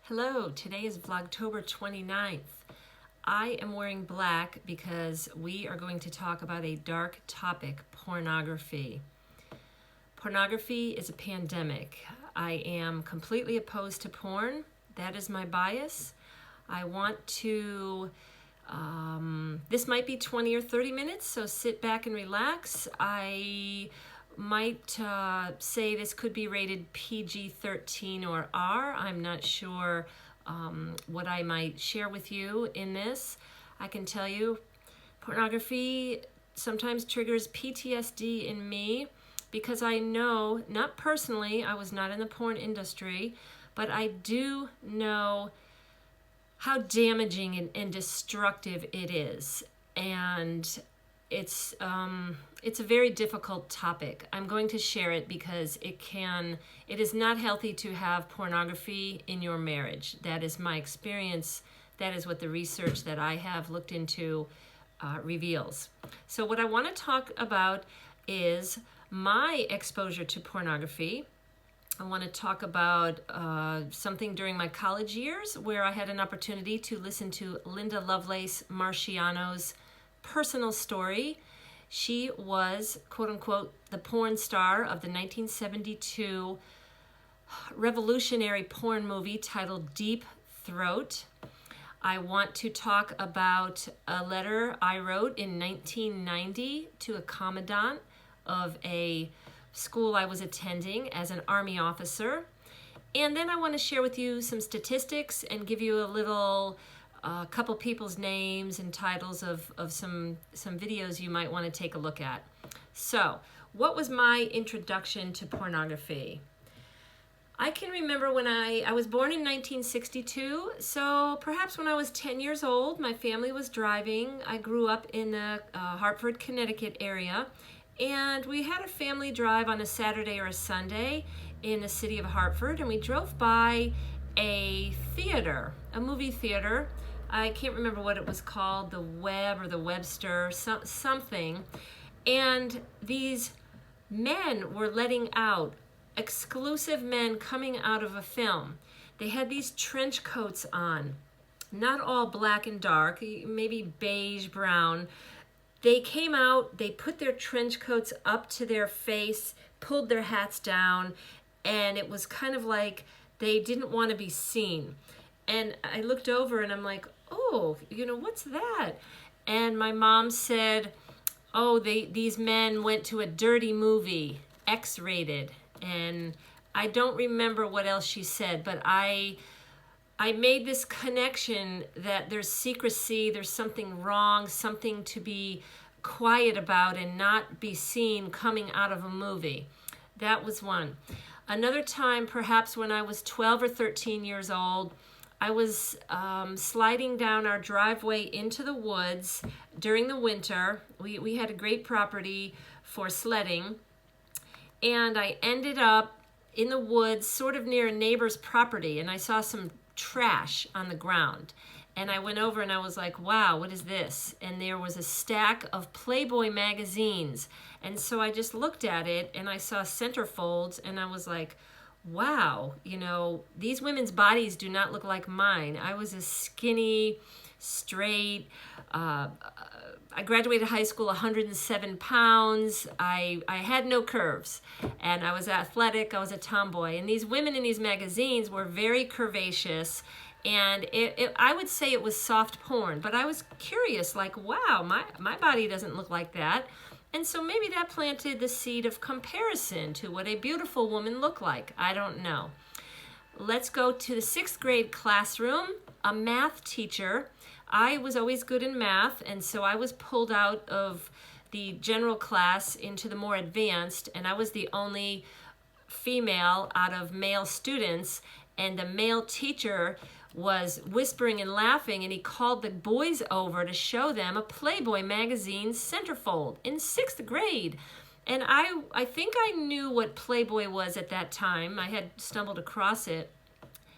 Hello, today is Vlogtober 29th. I am wearing black because we are going to talk about a dark topic, pornography. Pornography is a pandemic. I am completely opposed to porn. That is my bias. I want to, this might be 20 or 30 minutes, so sit back and relax. I might say this could be rated PG-13 or R. I'm not sure what I might share with you in this. I can tell you pornography sometimes triggers PTSD in me because I know, not personally, I was not in the porn industry, but I do know how damaging and destructive it is. And it's a very difficult topic. I'm going to share it because it is not healthy to have pornography in your marriage. That is my experience. That is what the research that I have looked into reveals. So what I want to talk about is my exposure to pornography. I want to talk about something during my college years where I had an opportunity to listen to Linda Lovelace Marciano's personal story. She was, quote unquote, the porn star of the 1972 revolutionary porn movie titled Deep Throat. I want to talk about a letter I wrote in 1990 to a commandant of a school I was attending as an Army officer. And then I want to share with you some statistics and give you a couple people's names and titles of some videos you might want to take a look at. So, what was my introduction to pornography? I can remember when I was born in 1962, so perhaps when I was 10 years old, my family was driving. I grew up in the Hartford, Connecticut area, and we had a family drive on a Saturday or a Sunday in the city of Hartford, and we drove by a theater, a movie theater. I can't remember what it was called, the Webb or the Webster, something. And these men were letting out, exclusive men coming out of a film. They had these trench coats on, not all black and dark, maybe beige, brown. They came out, they put their trench coats up to their face, pulled their hats down, and it was kind of like they didn't want to be seen. And I looked over and I'm like, oh, what's that? And my mom said, oh, these men went to a dirty movie, X-rated. And I don't remember what else she said, but I made this connection that there's secrecy, there's something wrong, something to be quiet about and not be seen coming out of a movie. That was one. Another time, perhaps when I was 12 or 13 years old, I was sliding down our driveway into the woods during the winter. We had a great property for sledding, and I ended up in the woods sort of near a neighbor's property, and I saw some trash on the ground. And I went over and I was like, wow, what is this? And there was a stack of Playboy magazines. And so I just looked at it and I saw centerfolds and I was like, wow, these women's bodies do not look like mine. I was a skinny, straight, I graduated high school 107 pounds. I had no curves, and I was athletic. I was a tomboy. And these women in these magazines were very curvaceous, and I would say it was soft porn, but I was curious, like, wow, my body doesn't look like that. And so maybe that planted the seed of comparison to what a beautiful woman looked like. I don't know. Let's go to the 6th grade classroom. A math teacher. I was always good in math, and so I was pulled out of the general class into the more advanced, and I was the only female out of male students, and the male teacher was whispering and laughing, and he called the boys over to show them a Playboy magazine centerfold in 6th grade. And I think I knew what Playboy was at that time. I had stumbled across it.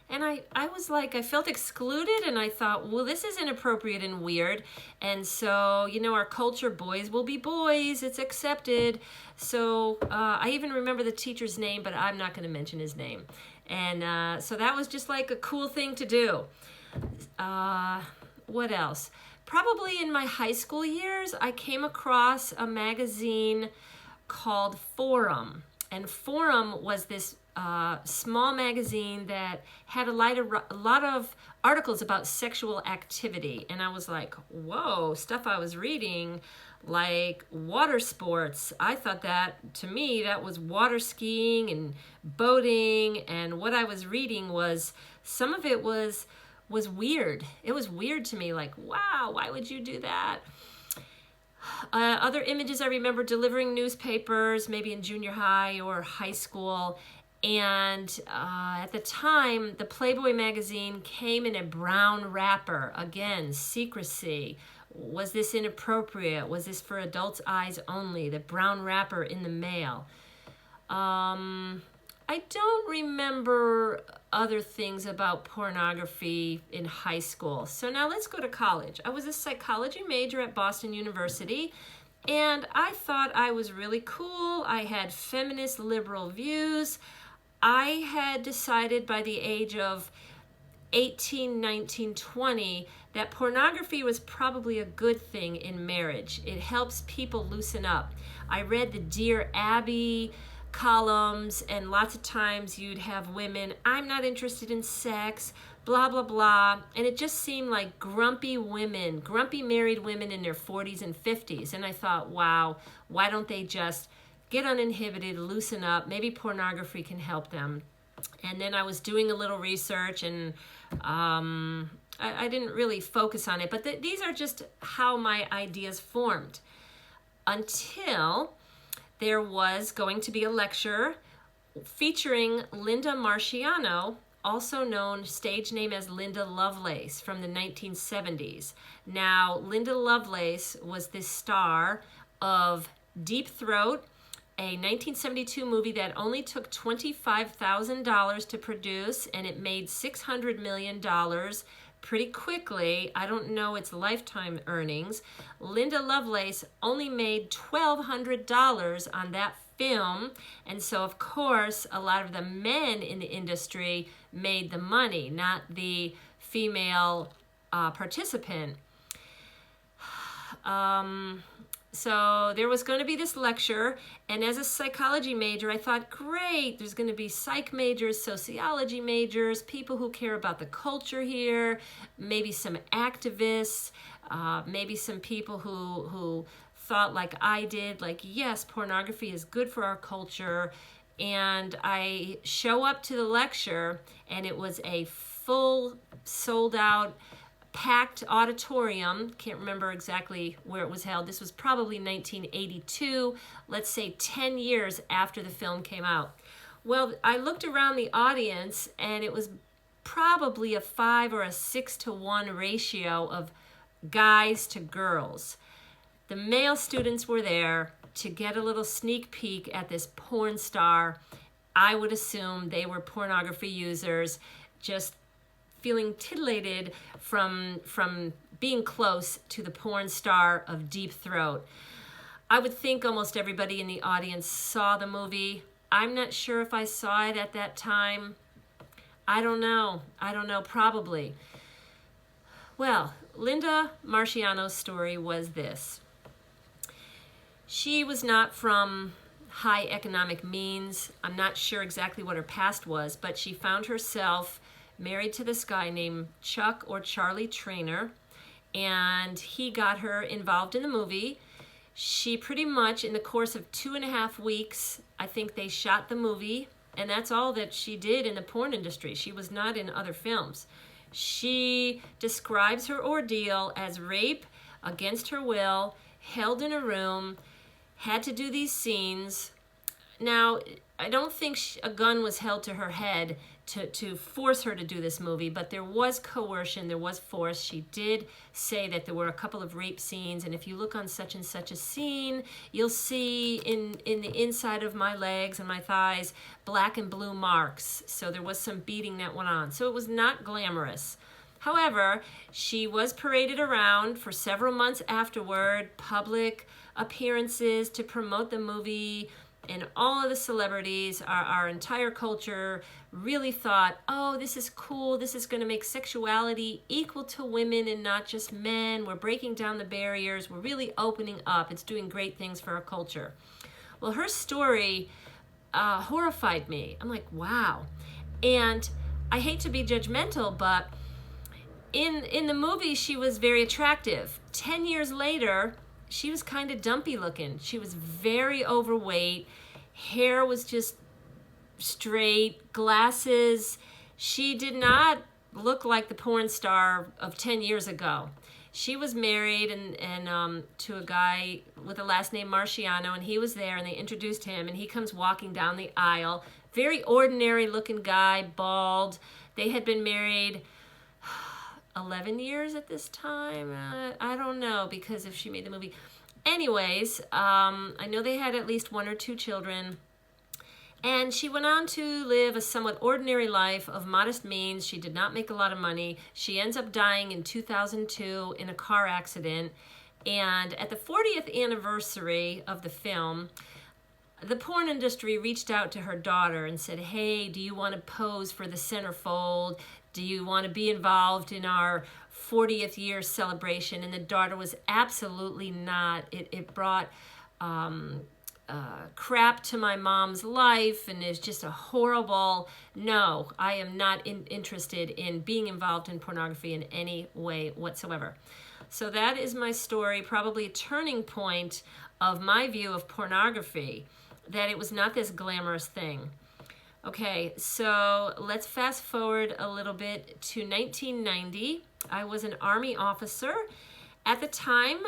And I was like, I felt excluded, and I thought, well, this is inappropriate and weird. And so, our culture, boys will be boys, it's accepted. So I even remember the teacher's name, but I'm not going to mention his name. And so that was just like a cool thing to do. What else? Probably in my high school years, I came across a magazine called Forum. And Forum was this small magazine that had a lot of articles about sexual activity. And I was like, whoa, stuff I was reading, like water sports. I thought that, to me, that was water skiing and boating. And what I was reading was, some of it was weird. It was weird to me, like, wow, why would you do that? Other images I remember, delivering newspapers, maybe in junior high or high school. And at the time, the Playboy magazine came in a brown wrapper. Again, secrecy. Was this inappropriate? Was this for adults' eyes only? The brown wrapper in the mail. I don't remember other things about pornography in high school. So now let's go to college. I was a psychology major at Boston University, and I thought I was really cool. I had feminist liberal views. I had decided by the age of 18, 19, 20 that pornography was probably a good thing in marriage. It helps people loosen up. I read the Dear Abby columns, and lots of times you'd have women, I'm not interested in sex, blah, blah, blah. And it just seemed like grumpy women, grumpy married women in their 40s and 50s. And I thought, wow, why don't they just get uninhibited, loosen up? Maybe pornography can help them. And then I was doing a little research, and I didn't really focus on it. But these are just how my ideas formed, until there was going to be a lecture featuring Linda Marciano, also known stage name as Linda Lovelace, from the 1970s. Now, Linda Lovelace was the star of Deep Throat, a 1972 movie that only took $25,000 to produce, and it made $600 million pretty quickly. I don't know its lifetime earnings. Linda Lovelace only made $1,200 on that film, and so of course a lot of the men in the industry made the money, not the female participant. So there was going to be this lecture, and as a psychology major, I thought, great, there's going to be psych majors, sociology majors, people who care about the culture here, maybe some activists, maybe some people who thought like I did, like, yes, pornography is good for our culture. And I show up to the lecture, and it was a full, sold-out, packed auditorium. Can't remember exactly where it was held. This was probably 1982, let's say 10 years after the film came out. Well, I looked around the audience, and it was probably a 5 or a 6 to 1 ratio of guys to girls. The male students were there to get a little sneak peek at this porn star. I would assume they were pornography users, just feeling titillated from being close to the porn star of Deep Throat. I would think almost everybody in the audience saw the movie. I'm not sure if I saw it at that time. I don't know, probably. Well, Linda Marciano's story was this. She was not from high economic means. I'm not sure exactly what her past was, but she found herself married to this guy named Chuck or Charlie Trainer, and he got her involved in the movie. She pretty much, in the course of 2.5 weeks, I think they shot the movie, and that's all that she did in the porn industry. She was not in other films. She describes her ordeal as rape against her will, held in a room, had to do these scenes. Now, I don't think a gun was held to her head to force her to do this movie, but there was coercion, there was force. She did say that there were a couple of rape scenes, and if you look on such and such a scene, you'll see in the inside of my legs and my thighs black and blue marks. So there was some beating that went on. So it was not glamorous. However, she was paraded around for several months afterward, public appearances to promote the movie, and all of the celebrities, our entire culture really thought, oh, this is cool. This is going to make sexuality equal to women and not just men. We're breaking down the barriers. We're really opening up. It's doing great things for our culture. Well, her story horrified me. I'm like, wow. And I hate to be judgmental, but in the movie, she was very attractive. 10 years later, she was kind of dumpy looking. She was very overweight. Hair was just straight, glasses. She did not look like the porn star of 10 years ago. She was married and to a guy with the last name Marciano, and he was there, and they introduced him, and he comes walking down the aisle. Very ordinary looking guy, bald. They had been married 11 years at this time. I don't know, because if she made the movie. Anyways, I know they had at least 1 or 2 children. And she went on to live a somewhat ordinary life of modest means. She did not make a lot of money. She ends up dying in 2002 in a car accident. And at the 40th anniversary of the film, the porn industry reached out to her daughter and said, hey, do you want to pose for the centerfold? Do you want to be involved in our 40th year celebration? And the daughter was absolutely not. It brought crap to my mom's life, and it's just a horrible, no, I am not interested in being involved in pornography in any way whatsoever. So that is my story, probably a turning point of my view of pornography, that it was not this glamorous thing. Okay, so let's fast forward a little bit to 1990. I was an Army officer. At the time,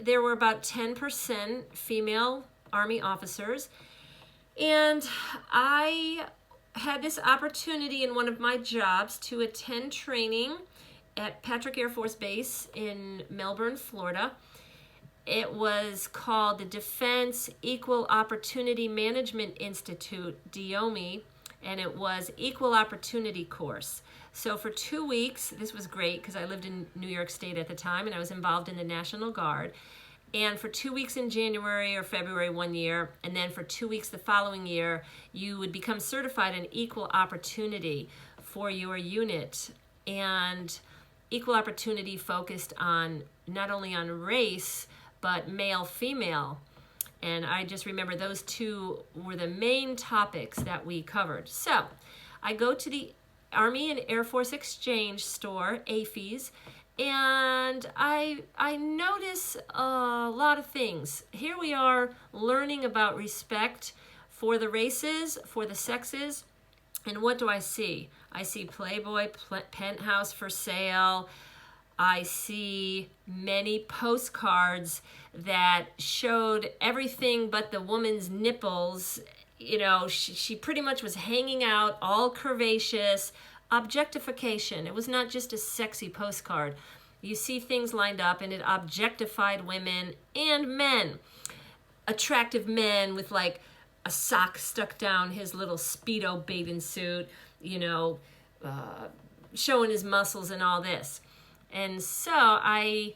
there were about 10% female Army officers, and I had this opportunity in one of my jobs to attend training at Patrick Air Force Base in Melbourne, Florida. It was called the Defense Equal Opportunity Management Institute, DEOMI, and it was Equal Opportunity course. So for 2 weeks, this was great because I lived in New York State at the time, and I was involved in the National Guard. And for 2 weeks in January or February one year, and then for 2 weeks the following year, you would become certified in equal opportunity for your unit. And equal opportunity focused on not only on race, but male-female. And I just remember those two were the main topics that we covered. So I go to the Army and Air Force Exchange store, AFES, and I notice a lot of things. Here we are learning about respect for the races, for the sexes, and what do I see? I see Playboy, Penthouse for sale. I see many postcards that showed everything but the woman's nipples. You know, she pretty much was hanging out, all curvaceous. Objectification. It was not just a sexy postcard. You see things lined up, and it objectified women and men. Attractive men with like a sock stuck down his little Speedo bathing suit, you know, showing his muscles and all this. And so I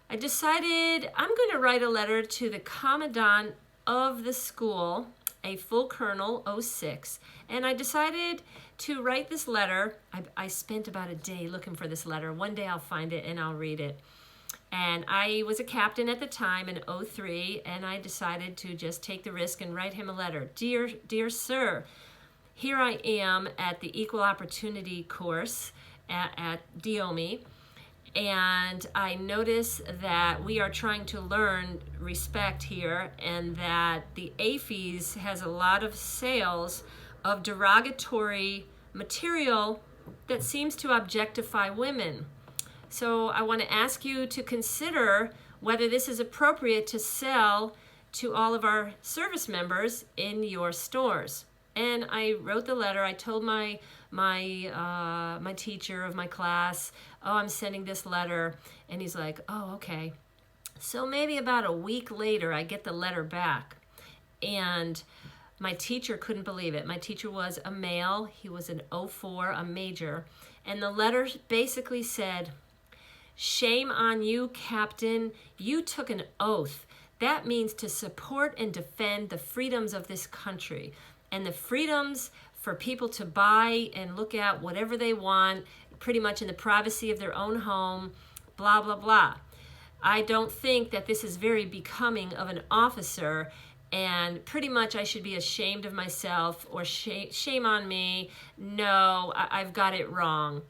decided I'm going to write a letter to the commandant of the school, a full colonel, 06, and I decided to write this letter. I spent about a day looking for this letter. One day I'll find it and I'll read it. And I was a captain at the time in 03, and I decided to just take the risk and write him a letter. Dear sir, here I am at the Equal Opportunity course at DEOMI, and I notice that we are trying to learn respect here, and that the AFES has a lot of sales of derogatory material that seems to objectify women. So I want to ask you to consider whether this is appropriate to sell to all of our service members in your stores. And I wrote the letter. I told my teacher of my class, oh, I'm sending this letter. And he's like, oh, okay. So maybe about a week later, I get the letter back. And my teacher couldn't believe it. My teacher was a male. He was an 04, a major. And the letter basically said, shame on you, Captain. You took an oath That means to support and defend the freedoms of this country and the freedoms for people to buy and look at whatever they want, pretty much in the privacy of their own home, blah, blah, blah. I don't think that this is very becoming of an officer, and pretty much I should be ashamed of myself, or shame on me. No, I've got it wrong.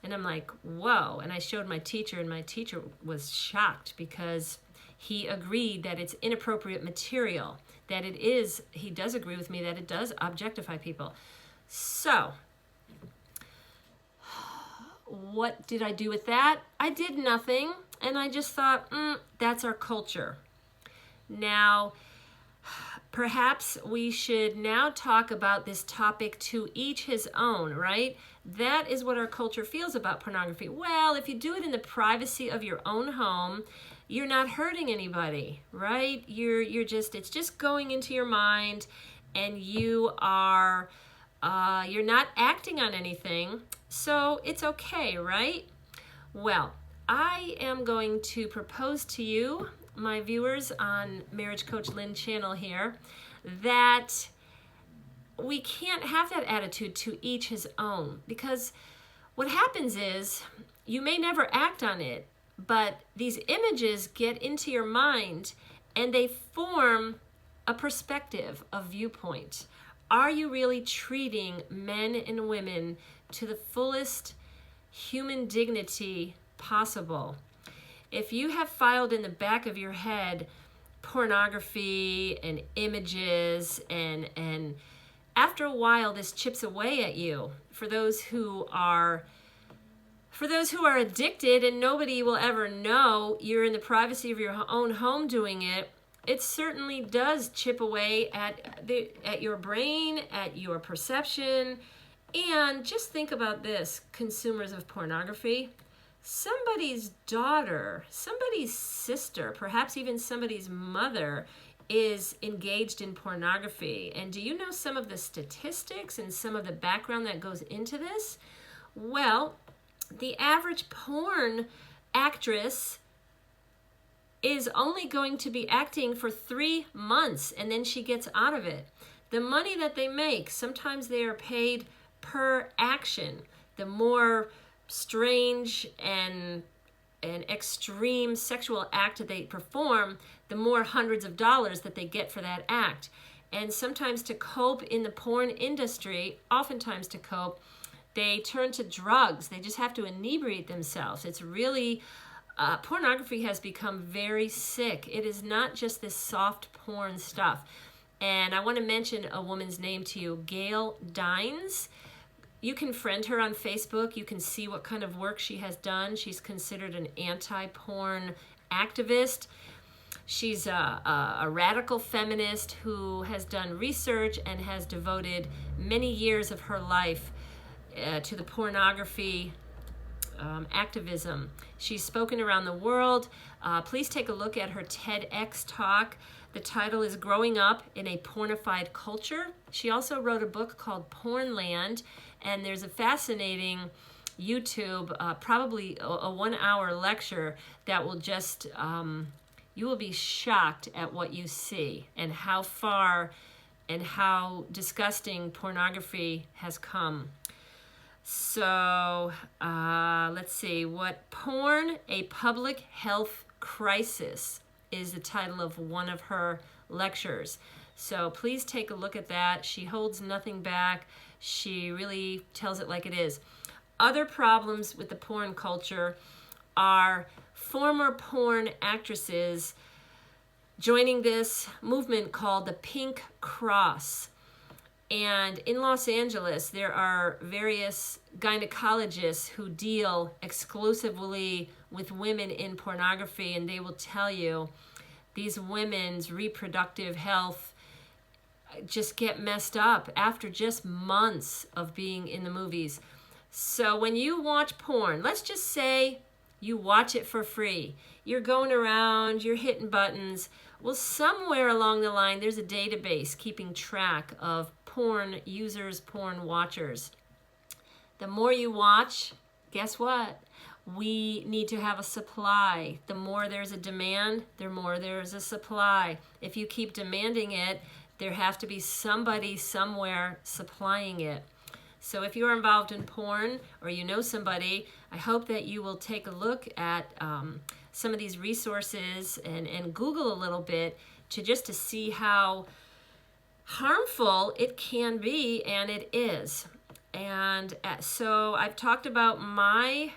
And I'm like, whoa. And I showed my teacher, and my teacher was shocked because he agreed that it's inappropriate material, that it is, he does agree with me that it does objectify people. So, what did I do with that? I did nothing, and I just thought, that's our culture. Now, perhaps we should now talk about this topic, to each his own, right? That is what our culture feels about pornography. Well, if you do it in the privacy of your own home, you're not hurting anybody, right? It's just going into your mind, and you're not acting on anything, so it's okay, right? Well, I am going to propose to you, my viewers on Marriage Coach Lynn channel here, that we can't have that attitude, to each his own, because what happens is you may never act on it, but these images get into your mind and they form a perspective, a viewpoint. Are you really treating men and women to the fullest human dignity possible? If you have filed in the back of your head pornography and images, and after a while this chips away at you, for those who are addicted and nobody will ever know you're in the privacy of your own home doing it, it certainly does chip away at your brain, at your perception. And just think about this, consumers of pornography. Somebody's daughter, somebody's sister, perhaps even somebody's mother is engaged in pornography. And do you know some of the statistics and some of the background that goes into this? Well, the average porn actress is only going to be acting for 3 months, and then she gets out of it. The money that they make, sometimes they are paid per action. The more strange and extreme sexual act that they perform, the more hundreds of dollars that they get for that act. And sometimes to cope in the porn industry, oftentimes to cope, they turn to drugs. They just have to inebriate themselves. It's really, pornography has become very sick. It is not just this soft porn stuff. And I want to mention a woman's name to you, Gail Dines. You can friend her on Facebook. You can see what kind of work she has done. She's considered an anti-porn activist. She's a radical feminist who has done research and has devoted many years of her life to the pornography activism. She's spoken around the world. Please take a look at her Tedx talk. The title is Growing Up in a Pornified Culture. She also wrote a book called Pornland, and there's a fascinating YouTube, probably a 1-hour lecture that will just, you will be shocked at what you see and how far and how disgusting pornography has come. So let's see, what porn, a public health crisis, is the title of one of her lectures. So please take a look at that. She holds nothing back. She really tells it like it is. Other problems with the porn culture are former porn actresses joining this movement called the Pink Cross. And in Los Angeles, there are various gynecologists who deal exclusively with women in pornography, and they will tell you these women's reproductive health just get messed up after just months of being in the movies. So when you watch porn, let's just say you watch it for free. You're going around, you're hitting buttons. Well, somewhere along the line, there's a database keeping track of porn users, porn watchers. The more you watch, guess what? we need to have a supply. The more there's a demand, the more there's a supply. If you keep demanding it, there has to be somebody somewhere supplying it. So if you're involved in porn or you know somebody, I hope that you will take a look at some of these resources and Google a little bit to see how harmful it can be, and it is. And so I've talked about a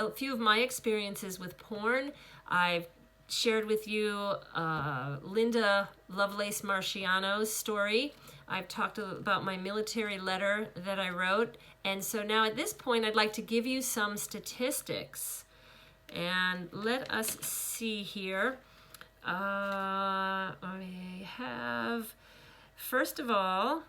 few of my experiences with porn. I've shared with you Linda Lovelace Marciano's story. I've talked about my military letter that I wrote. And so now at this point, I'd like to give you some statistics. And let us see here. I have, first of all,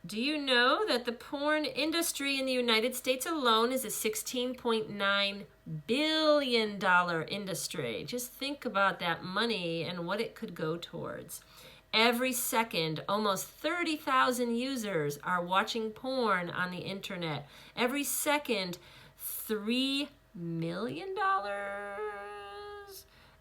do you know that the porn industry in the United States alone is a $16.9 billion industry? Just think about that money and what it could go towards. Every second, almost 30,000 users are watching porn on the internet. Every second, $3 million?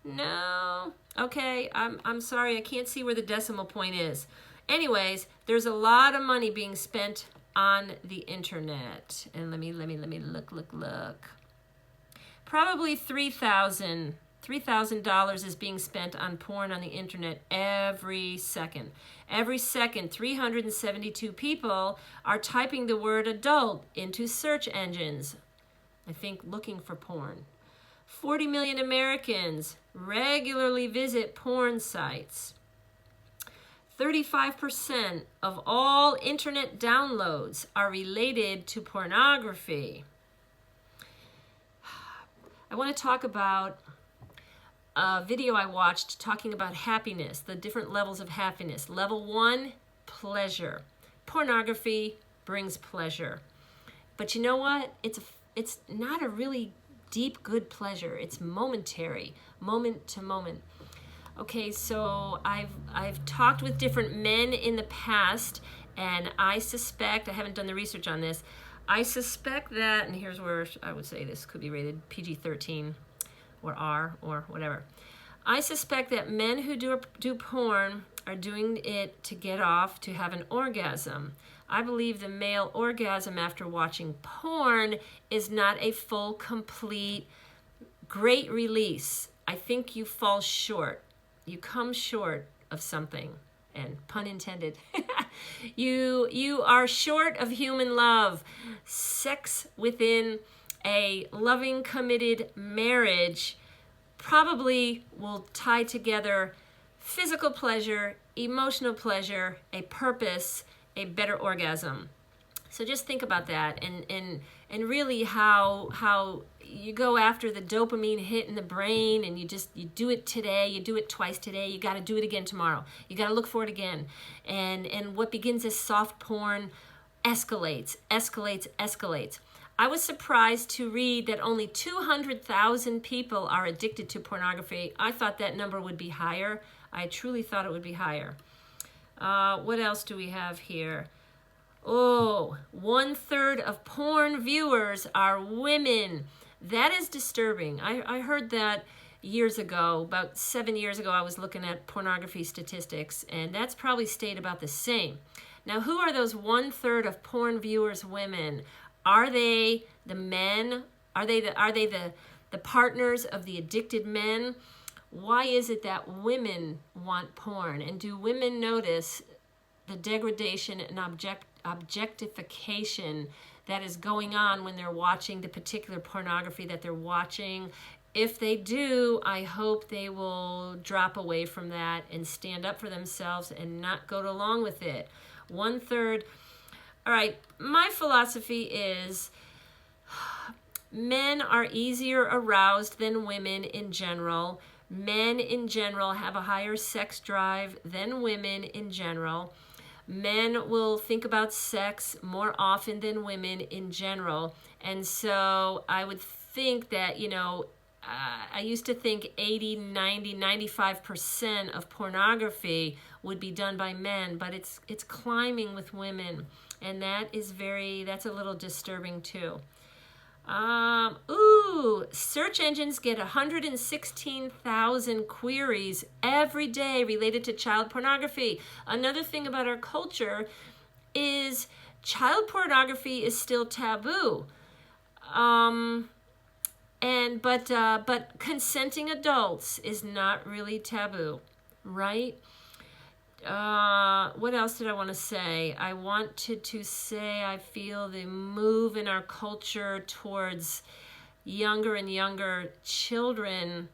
No. Okay, I'm sorry, I can't see where the decimal point is. Anyways, there's a lot of money being spent on the internet. And let me look. Probably $3,000 is being spent on porn on the internet every second. Every second, 372 people are typing the word adult into search engines, I think looking for porn. 40 million Americans regularly visit porn sites. 35% of all internet downloads are related to pornography. I want to talk about a video I watched talking about happiness, the different levels of happiness. Level 1, pleasure. Pornography brings pleasure. But you know what? It's not a really deep, good pleasure. It's momentary, moment to moment. Okay, so I've talked with different men in the past, and I suspect, I haven't done the research on this, I suspect that, and here's where I would say this could be rated PG-13 or R or whatever. I suspect that men who do porn are doing it to get off, to have an orgasm. I believe the male orgasm after watching porn is not a full, complete, great release. I think you fall short. You come short of something, and pun intended. You are short of human love. Sex within a loving, committed marriage probably will tie together physical pleasure, emotional pleasure, a purpose, a better orgasm. So just think about that, and really how you go after the dopamine hit in the brain, and you do it today, you do it twice today, you got to do it again tomorrow, you got to look for it again, and what begins as soft porn escalates. I was surprised to read that only 200,000 people are addicted to pornography. I thought that number would be higher. I truly thought it would be higher. What else do we have here? Oh, 1/3 of porn viewers are women. That is disturbing. I heard that years ago, about 7 years ago. I was looking at pornography statistics, and that's probably stayed about the same. Now, who are those 1/3 of porn viewers women? Are they the men? Are they the partners of the addicted men? Why is it that women want porn? And do women notice the degradation and objectification that is going on when they're watching the particular pornography that they're watching? If they do, I hope they will drop away from that and stand up for themselves and not go along with it. 1/3. All right, my philosophy is men are easier aroused than women in general. Men in general have a higher sex drive than women in general. Men will think about sex more often than women in general. And so I would think that, I used to think 80, 90, 95% of pornography would be done by men, but it's climbing with women. And that's a little disturbing too. Search engines get 116,000 queries every day related to child pornography. Another thing about our culture is child pornography is still taboo. But consenting adults is not really taboo, right? What else did I want to say? I wanted to say I feel the move in our culture towards younger and younger children.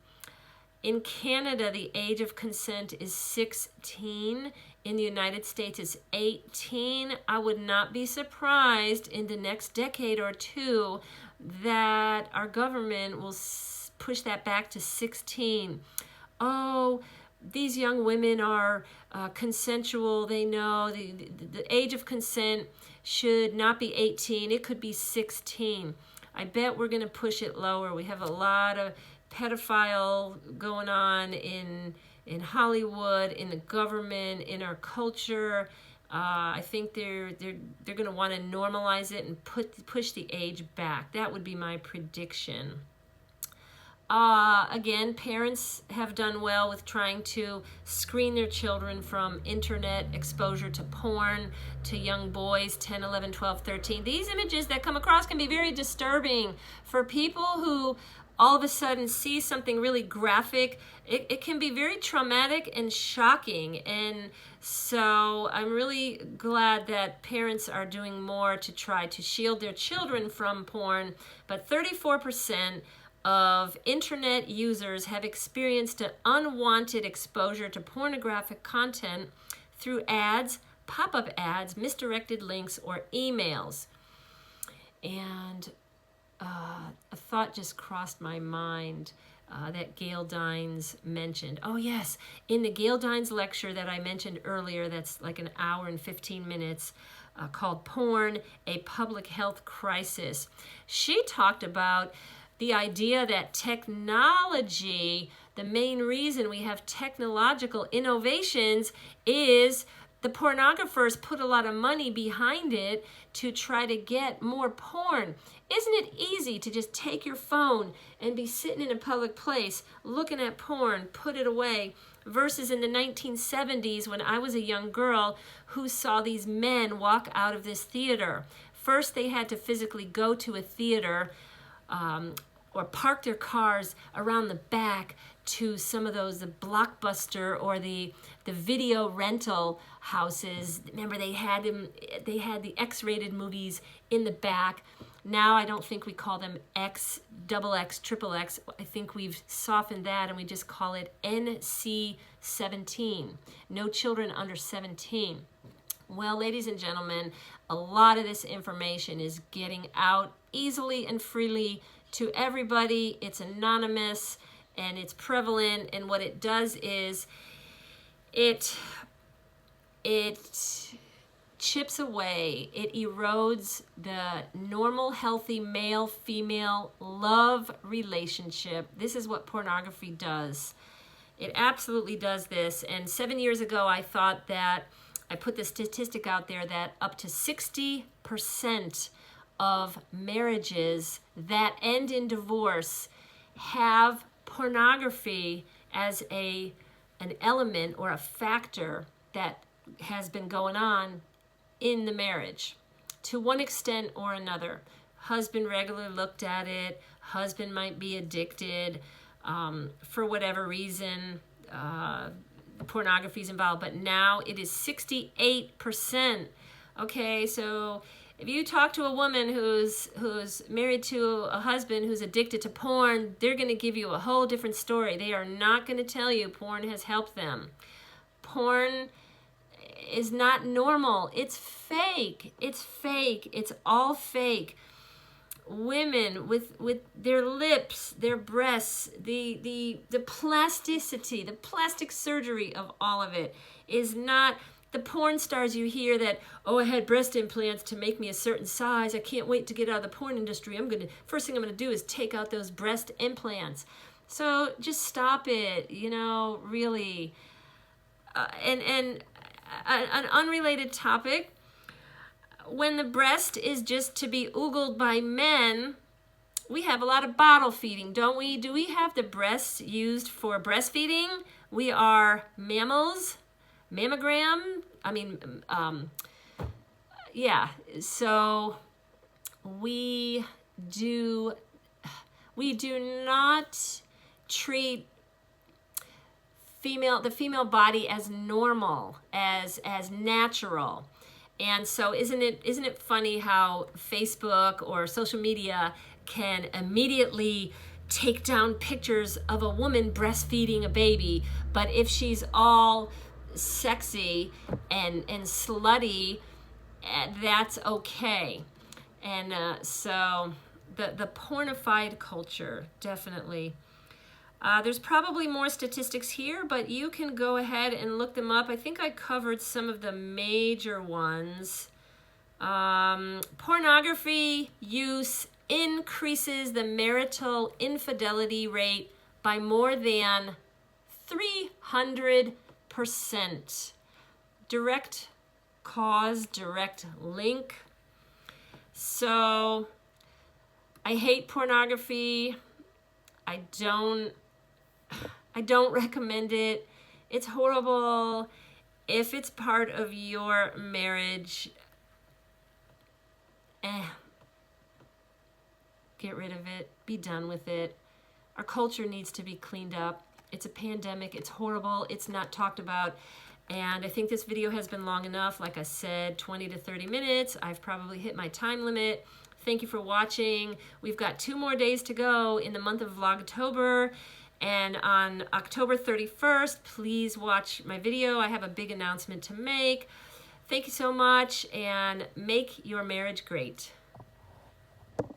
In Canada, the age of consent is 16. In the United States, it's 18. I would not be surprised in the next decade or two that our government will push that back to 16. Oh, these young women are consensual. They know the age of consent should not be 18. It could be 16. I bet we're going to push it lower. We have a lot of pedophile going on in Hollywood, in the government, in our culture. I think they're going to want to normalize it and push the age back. That would be my prediction. Again, parents have done well with trying to screen their children from internet exposure to porn, to young boys, 10, 11, 12, 13. These images that come across can be very disturbing for people who all of a sudden see something really graphic. It can be very traumatic and shocking. And so I'm really glad that parents are doing more to try to shield their children from porn. But 34% of internet users have experienced an unwanted exposure to pornographic content through ads, pop-up ads, misdirected links, or emails. And a thought just crossed my mind that Gail Dines mentioned. Oh yes, in the Gail Dines lecture that I mentioned earlier, that's like an hour and 15 minutes, called Porn, a Public Health Crisis. She talked about the idea that technology, the main reason we have technological innovations is the pornographers put a lot of money behind it to try to get more porn. Isn't it easy to just take your phone and be sitting in a public place looking at porn, put it away, versus in the 1970s when I was a young girl who saw these men walk out of this theater. First, they had to physically go to a theater or park their cars around the back to some of those, the Blockbuster or the video rental houses. Remember, they had the X-rated movies in the back. Now I don't think we call them X, double X, triple X. I think we've softened that and we just call it NC-17. No children under 17. Well, ladies and gentlemen, a lot of this information is getting out easily and freely to everybody. It's anonymous and it's prevalent, and what it does is it chips away, it erodes the normal, healthy male-female love relationship. This is what pornography does. It absolutely does this. And 7 years ago, I thought that, I put the statistic out there that up to 60% of marriages that end in divorce have pornography as an element or a factor that has been going on in the marriage to one extent or another. Husband regularly looked at it. Husband might be addicted for whatever reason. Pornography is involved, but now it is 68%. Okay, so if you talk to a woman who's married to a husband who's addicted to porn, they're going to give you a whole different story. They are not going to tell you porn has helped them. Porn is not normal. It's fake. It's fake. It's all fake. Women with their lips, their breasts, the plasticity, the plastic surgery of all of it is not the porn stars you hear that, oh, I had breast implants to make me a certain size. I can't wait to get out of the porn industry. First thing I'm going to do is take out those breast implants. So just stop it, really. And an unrelated topic, when the breast is just to be oogled by men, We have a lot of bottle feeding, don't we? Do we have the breasts used for breastfeeding? We are mammals, mammogram. Yeah, so we do not treat the female body as normal, as natural. And so isn't it funny how Facebook or social media can immediately take down pictures of a woman breastfeeding a baby, but if she's all sexy and slutty, that's okay. And so the pornified culture, definitely. There's probably more statistics here, but you can go ahead and look them up. I think I covered some of the major ones. Pornography use increases the marital infidelity rate by more than 300%. Direct cause, direct link. So I hate pornography. I don't recommend it. It's horrible. If it's part of your marriage, get rid of it. Be done with it. Our culture needs to be cleaned up. It's a pandemic. It's horrible. It's not talked about. And I think this video has been long enough. Like I said, 20 to 30 minutes. I've probably hit my time limit. Thank you for watching. We've got 2 more days to go in the month of Vlogtober. And on October 31st, please watch my video. I have a big announcement to make. Thank you so much, and make your marriage great.